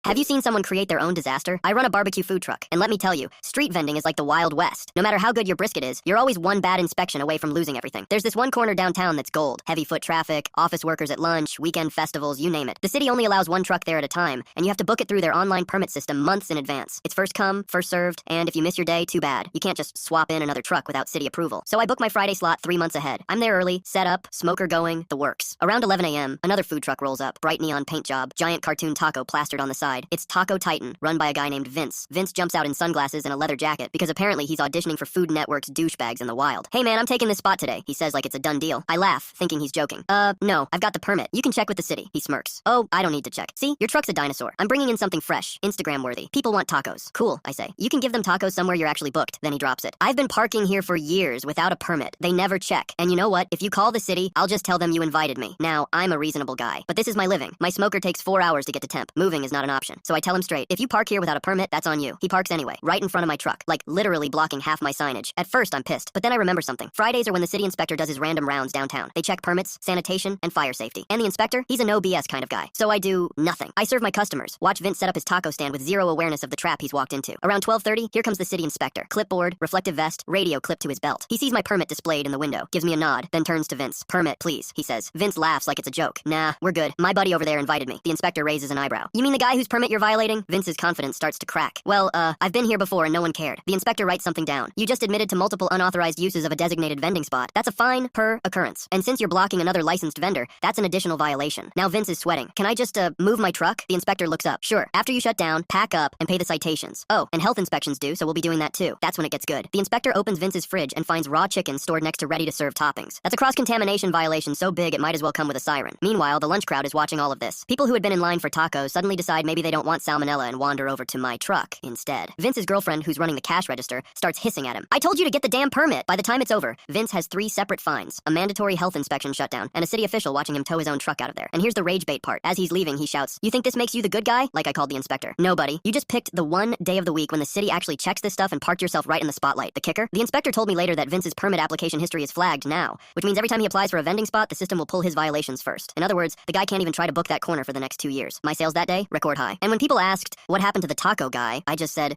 Have you seen someone create their own disaster? I run a barbecue food truck, and let me tell you, street vending is like the Wild West. No matter how good your brisket is, you're always one bad inspection away from losing everything. There's this one corner downtown that's gold. Heavy foot traffic, office workers at lunch, weekend festivals, you name it. The city only allows one truck there at a time, and you have to book it through their online permit system months in advance. It's first come, first served, and if you miss your day, too bad. You can't just swap in another truck without city approval. So I book my Friday slot 3 months ahead. I'm there early, set up, smoker going, the works. Around 11 a.m., another food truck rolls up. Bright neon paint job, giant cartoon taco plastered on the side. It's Taco Titan, run by a guy named Vince. Vince jumps out in sunglasses and a leather jacket because apparently he's auditioning for Food Network's douchebags in the wild. Hey man, I'm taking this spot today, he says like it's a done deal. I laugh, thinking he's joking. No, I've got the permit. You can check with the city, he smirks. Oh, I don't need to check. See, your truck's a dinosaur. I'm bringing in something fresh, Instagram worthy. People want tacos. Cool, I say. You can give them tacos somewhere you're actually booked. Then he drops it. I've been parking here for years without a permit. They never check. And you know what? If you call the city, I'll just tell them you invited me. Now, I'm a reasonable guy, but this is my living. My smoker takes 4 hours to get to temp. Moving is not an option. So I tell him straight, if you park here without a permit, that's on you. He parks anyway, right in front of my truck, like literally blocking half my signage. At first, I'm pissed, but then I remember something. Fridays are when the city inspector does his random rounds downtown. They check permits, sanitation, and fire safety. And the inspector, he's a no BS kind of guy. So I do nothing. I serve my customers. Watch Vince set up his taco stand with zero awareness of the trap he's walked into. Around 12:30, here comes the city inspector. Clipboard, reflective vest, radio clipped to his belt. He sees my permit displayed in the window, gives me a nod, then turns to Vince. Permit, please, he says. Vince laughs like it's a joke. Nah, we're good. My buddy over there invited me. The inspector raises an eyebrow. You mean the guy whose permit you're violating? Vince's confidence starts to crack. Well, I've been here before and no one cared. The inspector writes something down. You just admitted to multiple unauthorized uses of a designated vending spot. That's a fine per occurrence. And since you're blocking another licensed vendor, that's an additional violation. Now Vince is sweating. Can I just, move my truck? The inspector looks up. Sure. After you shut down, pack up, and pay the citations. Oh, and health inspections due, so we'll be doing that too. That's when it gets good. The inspector opens Vince's fridge and finds raw chicken stored next to ready-to-serve toppings. That's a cross-contamination violation so big it might as well come with a siren. Meanwhile, the lunch crowd is watching all of this. People who had been in line for tacos suddenly decide maybe they don't want salmonella and wander over to my truck instead. Vince's girlfriend, who's running the cash register, starts hissing at him. I told you to get the damn permit! By the time it's over, Vince has 3 separate fines, a mandatory health inspection shutdown, and a city official watching him tow his own truck out of there. And here's the rage bait part. As he's leaving, he shouts, you think this makes you the good guy? Like I called the inspector. No, buddy. You just picked the one day of the week when the city actually checks this stuff and parked yourself right in the spotlight. The kicker? The inspector told me later that Vince's permit application history is flagged now, which means every time he applies for a vending spot, the system will pull his violations first. In other words, the guy can't even try to book that corner for the next 2 years. My sales that day, record high. And when people asked, what happened to the taco guy, I just said,